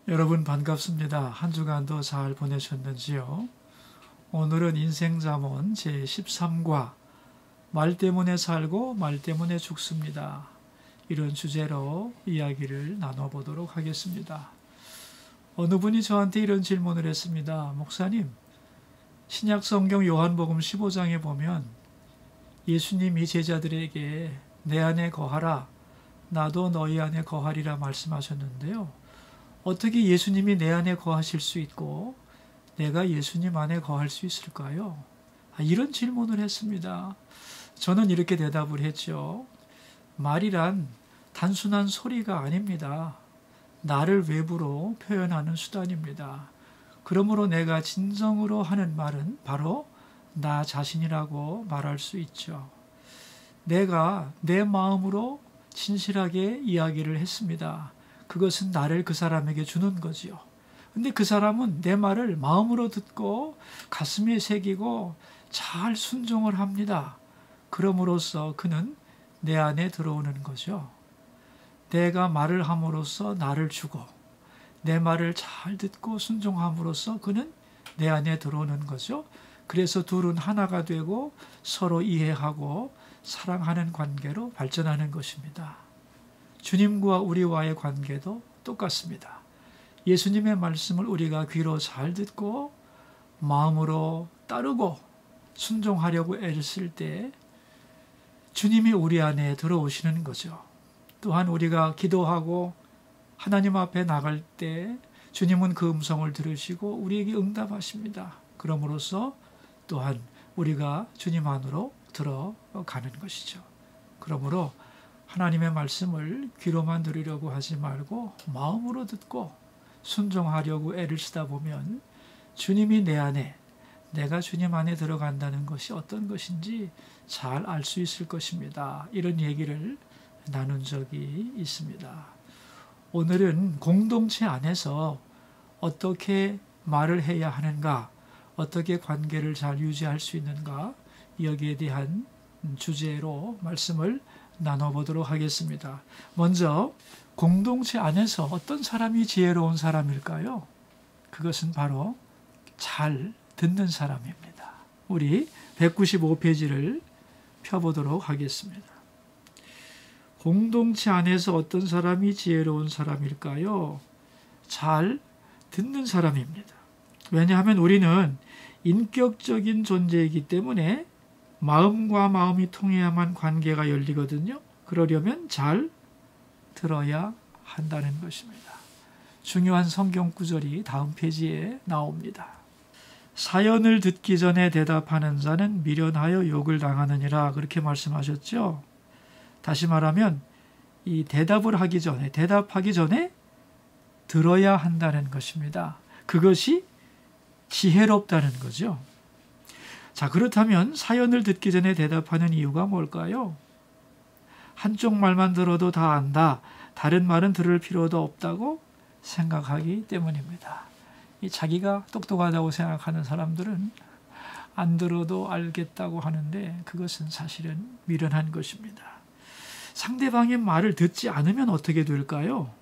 여러분 반갑습니다. 한 주간도 잘 보내셨는지요? 오늘은 인생잠언 제13과 말 때문에 살고 말 때문에 죽습니다. 이런 주제로 이야기를 나눠보도록 하겠습니다. 어느 분이 저한테 이런 질문을 했습니다. 목사님, 신약성경 요한복음 15장에 보면 예수님이 제자들에게 내 안에 거하라, 나도 너희 안에 거하리라 말씀하셨는데요. 어떻게 예수님이 내 안에 거하실 수 있고 내가 예수님 안에 거할 수 있을까요? 이런 질문을 했습니다. 저는 이렇게 대답을 했죠. 말이란 단순한 소리가 아닙니다. 나를 외부로 표현하는 수단입니다. 그러므로 내가 진정으로 하는 말은 바로 나 자신이라고 말할 수 있죠. 내가 내 마음으로 진실하게 이야기를 했습니다. 그것은 나를 그 사람에게 주는 거지요. 근데 그 사람은 내 말을 마음으로 듣고 가슴에 새기고 잘 순종을 합니다. 그럼으로써 그는 내 안에 들어오는 거죠. 내가 말을 함으로써 나를 주고 내 말을 잘 듣고 순종함으로써 그는 내 안에 들어오는 거죠. 그래서 둘은 하나가 되고 서로 이해하고 사랑하는 관계로 발전하는 것입니다. 주님과 우리와의 관계도 똑같습니다. 예수님의 말씀을 우리가 귀로 잘 듣고 마음으로 따르고 순종하려고 애를 쓸 때 주님이 우리 안에 들어오시는 거죠. 또한 우리가 기도하고 하나님 앞에 나갈 때 주님은 그 음성을 들으시고 우리에게 응답하십니다. 그러므로써 또한 우리가 주님 안으로 들어가는 것이죠. 그러므로 하나님의 말씀을 귀로만 들으려고 하지 말고 마음으로 듣고 순종하려고 애를 쓰다 보면 주님이 내 안에, 내가 주님 안에 들어간다는 것이 어떤 것인지 잘 알 수 있을 것입니다. 이런 얘기를 나눈 적이 있습니다. 오늘은 공동체 안에서 어떻게 말을 해야 하는가, 어떻게 관계를 잘 유지할 수 있는가, 여기에 대한 주제로 말씀을 나눠보도록 하겠습니다. 먼저 공동체 안에서 어떤 사람이 지혜로운 사람일까요? 그것은 바로 잘 듣는 사람입니다. 우리 195페이지를 펴보도록 하겠습니다. 공동체 안에서 어떤 사람이 지혜로운 사람일까요? 잘 듣는 사람입니다. 왜냐하면 우리는 인격적인 존재이기 때문에 마음과 마음이 통해야만 관계가 열리거든요. 그러려면 잘 들어야 한다는 것입니다. 중요한 성경 구절이 다음 페이지에 나옵니다. 사연을 듣기 전에 대답하는 자는 미련하여 욕을 당하느니라, 그렇게 말씀하셨죠. 다시 말하면 이 대답하기 전에 들어야 한다는 것입니다. 그것이 지혜롭다는 거죠. 자, 그렇다면 사연을 듣기 전에 대답하는 이유가 뭘까요? 한쪽 말만 들어도 다 안다, 다른 말은 들을 필요도 없다고 생각하기 때문입니다. 이 자기가 똑똑하다고 생각하는 사람들은 안 들어도 알겠다고 하는데 그것은 사실은 미련한 것입니다. 상대방의 말을 듣지 않으면 어떻게 될까요?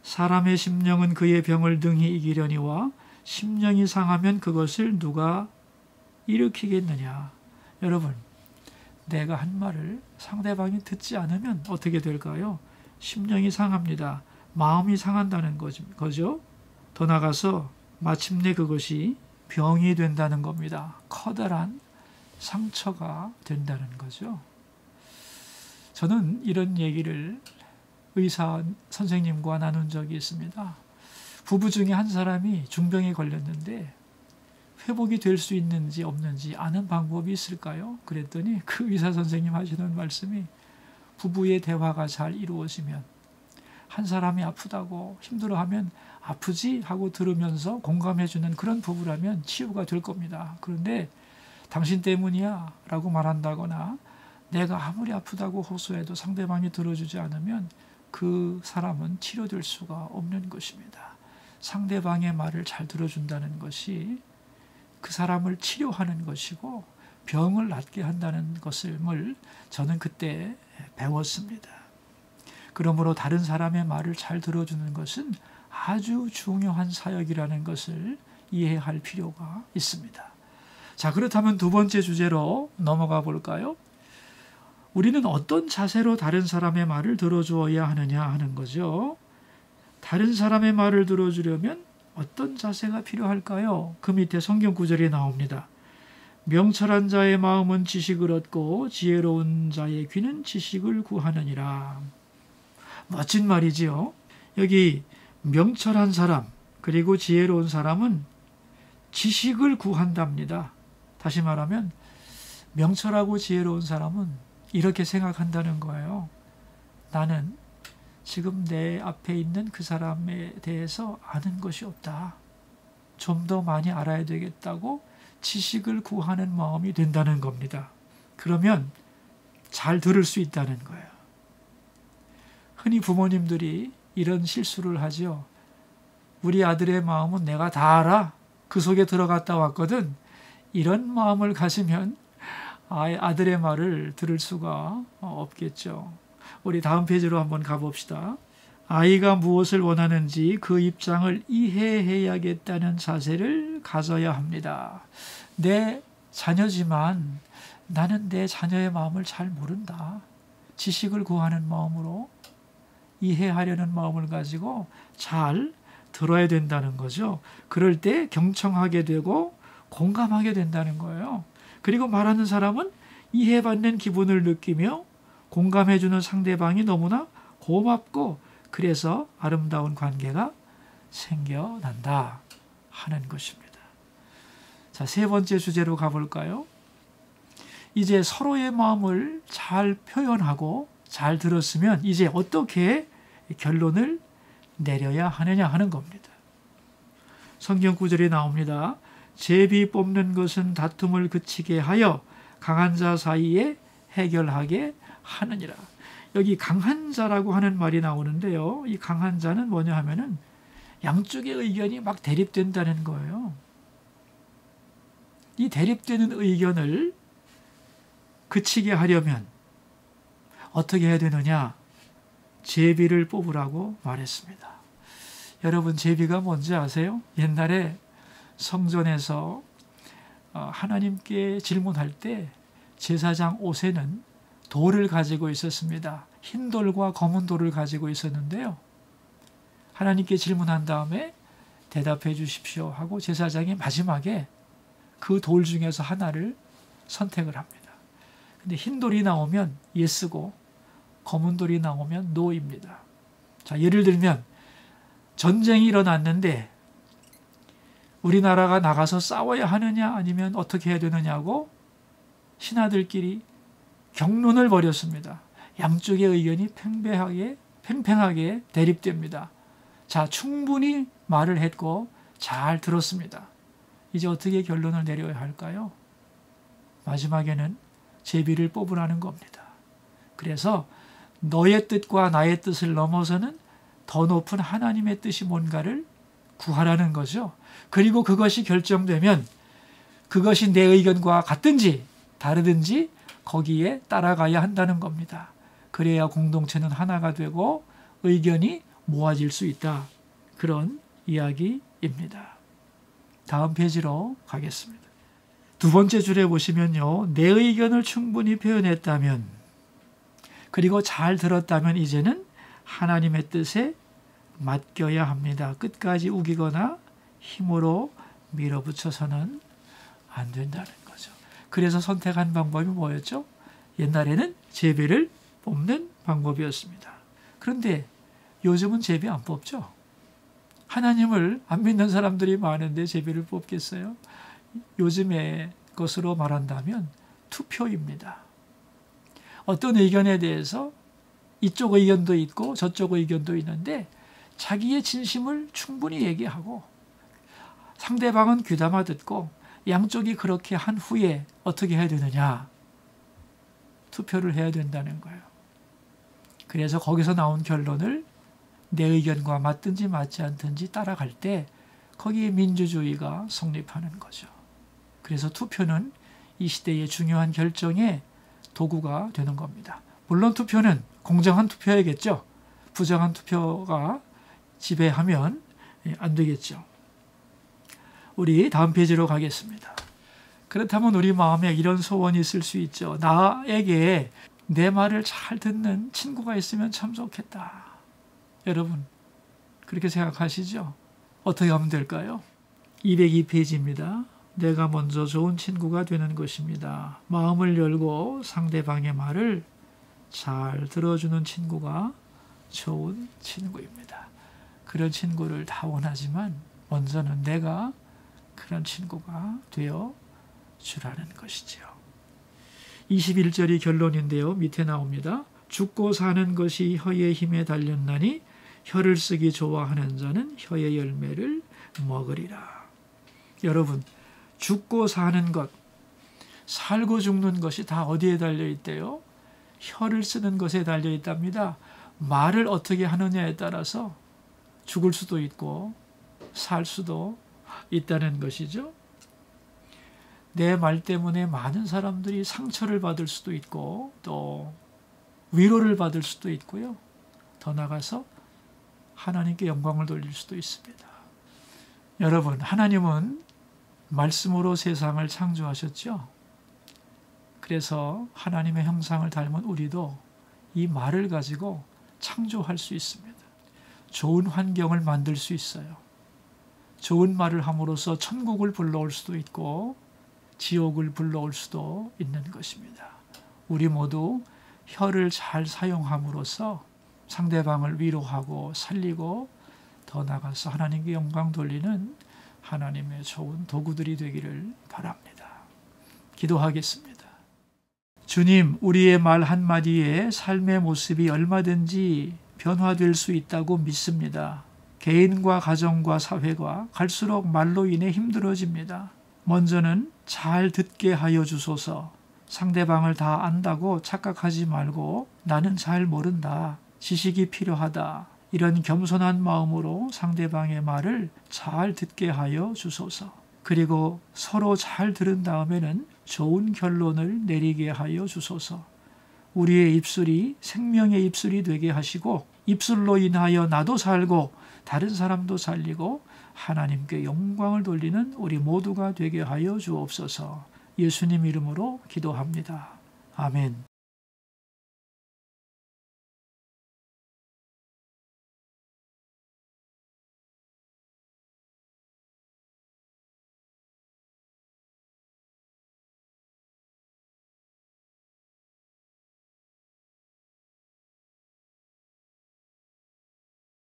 사람의 심령은 그의 병을 능히 이기려니와 심령이 상하면 그것을 누가 일으키겠느냐. 여러분, 내가 한 말을 상대방이 듣지 않으면 어떻게 될까요? 심령이 상합니다. 마음이 상한다는 거죠. 더 나아가서 마침내 그것이 병이 된다는 겁니다. 커다란 상처가 된다는 거죠. 저는 이런 얘기를 의사 선생님과 나눈 적이 있습니다. 부부 중에 한 사람이 중병에 걸렸는데 회복이 될 수 있는지 없는지 아는 방법이 있을까요? 그랬더니 그 의사 선생님 하시는 말씀이, 부부의 대화가 잘 이루어지면, 한 사람이 아프다고 힘들어하면 아프지 하고 들으면서 공감해주는 그런 부부라면 치유가 될 겁니다. 그런데 당신 때문이야 라고 말한다거나 내가 아무리 아프다고 호소해도 상대방이 들어주지 않으면 그 사람은 치료될 수가 없는 것입니다. 상대방의 말을 잘 들어준다는 것이 그 사람을 치료하는 것이고 병을 낫게 한다는 것을 저는 그때 배웠습니다. 그러므로 다른 사람의 말을 잘 들어주는 것은 아주 중요한 사역이라는 것을 이해할 필요가 있습니다. 자, 그렇다면 두 번째 주제로 넘어가 볼까요? 우리는 어떤 자세로 다른 사람의 말을 들어주어야 하느냐 하는 거죠. 다른 사람의 말을 들어주려면 어떤 자세가 필요할까요? 그 밑에 성경 구절이 나옵니다. 명철한 자의 마음은 지식을 얻고 지혜로운 자의 귀는 지식을 구하느니라. 멋진 말이지요. 여기 명철한 사람 그리고 지혜로운 사람은 지식을 구한답니다. 다시 말하면 명철하고 지혜로운 사람은 이렇게 생각한다는 거예요. 나는 지금 내 앞에 있는 그 사람에 대해서 아는 것이 없다. 좀 더 많이 알아야 되겠다고 지식을 구하는 마음이 된다는 겁니다. 그러면 잘 들을 수 있다는 거예요. 흔히 부모님들이 이런 실수를 하죠. 우리 아들의 마음은 내가 다 알아. 그 속에 들어갔다 왔거든. 이런 마음을 가지면 아들의 말을 들을 수가 없겠죠. 우리 다음 페이지로 한번 가봅시다. 아이가 무엇을 원하는지 그 입장을 이해해야겠다는 자세를 가져야 합니다. 내 자녀지만 나는 내 자녀의 마음을 잘 모른다. 지식을 구하는 마음으로 이해하려는 마음을 가지고 잘 들어야 된다는 거죠. 그럴 때 경청하게 되고 공감하게 된다는 거예요. 그리고 말하는 사람은 이해받는 기분을 느끼며 공감해주는 상대방이 너무나 고맙고 그래서 아름다운 관계가 생겨난다 하는 것입니다. 자, 세 번째 주제로 가볼까요? 이제 서로의 마음을 잘 표현하고 잘 들었으면 이제 어떻게 결론을 내려야 하느냐 하는 겁니다. 성경 구절이 나옵니다. 제비 뽑는 것은 다툼을 그치게 하여 강한 자 사이에 해결하게 하느니라. 여기 강한 자라고 하는 말이 나오는데요. 이 강한 자는 뭐냐 하면은 양쪽의 의견이 막 대립된다는 거예요. 이 대립되는 의견을 그치게 하려면 어떻게 해야 되느냐? 제비를 뽑으라고 말했습니다. 여러분, 제비가 뭔지 아세요? 옛날에 성전에서 하나님께 질문할 때 제사장 옷에는 돌을 가지고 있었습니다. 흰 돌과 검은 돌을 가지고 있었는데요. 하나님께 질문한 다음에 대답해 주십시오 하고 제사장이 마지막에 그 돌 중에서 하나를 선택을 합니다. 근데 흰 돌이 나오면 예스고 검은 돌이 나오면 노입니다. 자, 예를 들면 전쟁이 일어났는데 우리나라가 나가서 싸워야 하느냐 아니면 어떻게 해야 되느냐고 신하들끼리 격론을 벌였습니다. 양쪽의 의견이 팽팽하게 대립됩니다. 자, 충분히 말을 했고 잘 들었습니다. 이제 어떻게 결론을 내려야 할까요? 마지막에는 제비를 뽑으라는 겁니다. 그래서 너의 뜻과 나의 뜻을 넘어서는 더 높은 하나님의 뜻이 뭔가를 구하라는 거죠. 그리고 그것이 결정되면 그것이 내 의견과 같든지 다르든지 거기에 따라가야 한다는 겁니다. 그래야 공동체는 하나가 되고 의견이 모아질 수 있다. 그런 이야기입니다. 다음 페이지로 가겠습니다. 두 번째 줄에 보시면요. 내 의견을 충분히 표현했다면 그리고 잘 들었다면 이제는 하나님의 뜻에 맡겨야 합니다. 끝까지 우기거나 힘으로 밀어붙여서는 안 된다는 거죠. 그래서 선택한 방법이 뭐였죠? 옛날에는 제비를 뽑는 방법이었습니다. 그런데 요즘은 제비 안 뽑죠. 하나님을 안 믿는 사람들이 많은데 제비를 뽑겠어요? 요즘의 것으로 말한다면 투표입니다. 어떤 의견에 대해서 이쪽 의견도 있고 저쪽 의견도 있는데 자기의 진심을 충분히 얘기하고 상대방은 귀담아 듣고 양쪽이 그렇게 한 후에 어떻게 해야 되느냐? 투표를 해야 된다는 거예요. 그래서 거기서 나온 결론을 내 의견과 맞든지 맞지 않든지 따라갈 때 거기에 민주주의가 성립하는 거죠. 그래서 투표는 이 시대의 중요한 결정의 도구가 되는 겁니다. 물론 투표는 공정한 투표야겠죠. 부정한 투표가 지배하면 안 되겠죠. 우리 다음 페이지로 가겠습니다. 그렇다면 우리 마음에 이런 소원이 있을 수 있죠. 나에게 내 말을 잘 듣는 친구가 있으면 참 좋겠다. 여러분 그렇게 생각하시죠? 어떻게 하면 될까요? 202페이지입니다. 내가 먼저 좋은 친구가 되는 것입니다. 마음을 열고 상대방의 말을 잘 들어주는 친구가 좋은 친구입니다. 그런 친구를 다 원하지만 먼저는 내가 그런 친구가 되어 주라는 것이죠. 21절이 결론인데요. 밑에 나옵니다. 죽고 사는 것이 혀의 힘에 달렸나니 혀를 쓰기 좋아하는 자는 혀의 열매를 먹으리라. 여러분 죽고 사는 것, 살고 죽는 것이 다 어디에 달려있대요? 혀를 쓰는 것에 달려있답니다. 말을 어떻게 하느냐에 따라서 죽을 수도 있고 살 수도 있다는 것이죠. 내 말 때문에 많은 사람들이 상처를 받을 수도 있고 또 위로를 받을 수도 있고요. 더 나아가서 하나님께 영광을 돌릴 수도 있습니다. 여러분 하나님은 말씀으로 세상을 창조하셨죠. 그래서 하나님의 형상을 닮은 우리도 이 말을 가지고 창조할 수 있습니다. 좋은 환경을 만들 수 있어요. 좋은 말을 함으로써 천국을 불러올 수도 있고 지옥을 불러올 수도 있는 것입니다. 우리 모두 혀를 잘 사용함으로써 상대방을 위로하고 살리고 더 나아가서 하나님께 영광 돌리는 하나님의 좋은 도구들이 되기를 바랍니다. 기도하겠습니다. 주님, 우리의 말 한마디에 삶의 모습이 얼마든지 변화될 수 있다고 믿습니다. 개인과 가정과 사회가 갈수록 말로 인해 힘들어집니다. 먼저는 잘 듣게 하여 주소서. 상대방을 다 안다고 착각하지 말고 나는 잘 모른다. 지식이 필요하다. 이런 겸손한 마음으로 상대방의 말을 잘 듣게 하여 주소서. 그리고 서로 잘 들은 다음에는 좋은 결론을 내리게 하여 주소서. 우리의 입술이 생명의 입술이 되게 하시고 입술로 인하여 나도 살고 다른 사람도 살리고 하나님께 영광을 돌리는 우리 모두가 되게 하여 주옵소서. 예수님 이름으로 기도합니다. 아멘.